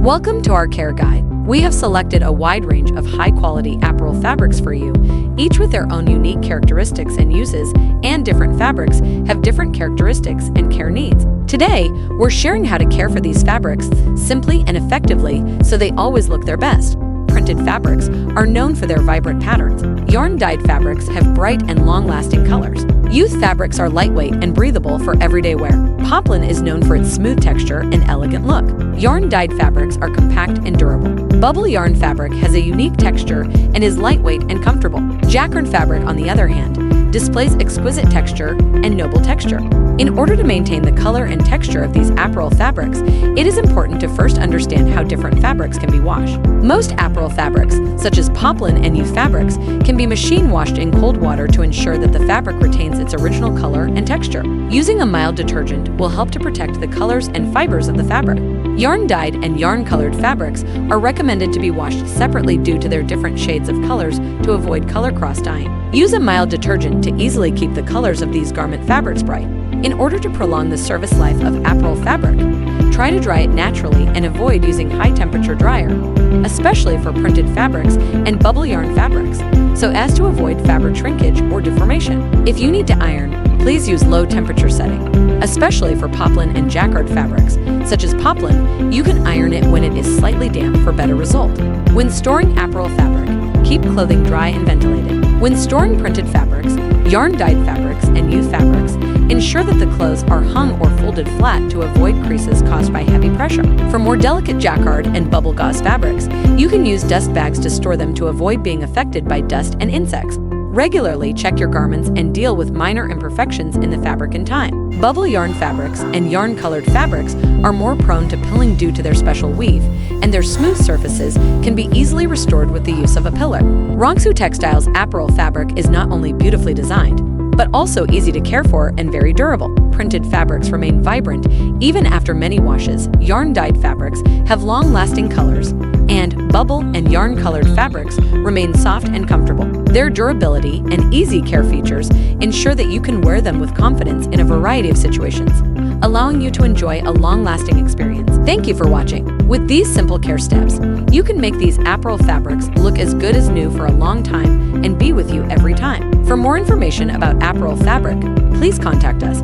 Welcome to our care guide. We have selected a wide range of high-quality apparel fabrics for you, each with their own unique characteristics and uses, and different fabrics have different characteristics and care needs. Today, we're sharing how to care for these fabrics simply and effectively so they always look their best. Printed fabrics are known for their vibrant patterns. Yarn-dyed fabrics have bright and long-lasting colors. Youth fabrics are lightweight and breathable for everyday wear. Poplin is known for its smooth texture and elegant look. Yarn-dyed fabrics are compact and durable. Bubble yarn fabric has a unique texture and is lightweight and comfortable. Jacquard fabric, on the other hand, displays exquisite texture and noble texture. In order to maintain the color and texture of these apparel fabrics, it is important to first understand how different fabrics can be washed. Most apparel fabrics, such as poplin and youth fabrics, can be machine washed in cold water to ensure that the fabric retains its original color and texture. Using a mild detergent will help to protect the colors and fibers of the fabric. Yarn-dyed and yarn-colored fabrics are recommended to be washed separately due to their different shades of colors to avoid color cross-dyeing. Use a mild detergent to easily keep the colors of these garment fabrics bright. In order to prolong the service life of apparel fabric, try to dry it naturally and avoid using high-temperature dryer, especially for printed fabrics and bubble yarn fabrics, so as to avoid fabric shrinkage or deformation. If you need to iron, please use low-temperature setting. Especially for poplin and jacquard fabrics, such as poplin, you can iron it when it is slightly damp for better result. When storing apparel fabric, keep clothing dry and ventilated. When storing printed fabrics, yarn-dyed fabrics, and youth fabrics, ensure that the clothes are hung or folded flat to avoid creases caused by heavy pressure. For more delicate jacquard and bubble gauze fabrics, you can use dust bags to store them to avoid being affected by dust and insects. Regularly check your garments and deal with minor imperfections in the fabric in time. Bubble yarn fabrics and yarn-colored fabrics are more prone to pilling due to their special weave, and their smooth surfaces can be easily restored with the use of a piller. Rongsu Textiles apparel fabric is not only beautifully designed, but also easy to care for and very durable. Printed fabrics remain vibrant even after many washes. Yarn-dyed fabrics have long-lasting colors, and bubble and yarn-colored fabrics remain soft and comfortable. Their durability and easy care features ensure that you can wear them with confidence in a variety of situations, allowing you to enjoy a long-lasting experience. Thank you for watching. With these simple care steps, you can make these apparel fabrics look as good as new for a long time and be with you every time. For more information about apparel fabric, please contact us.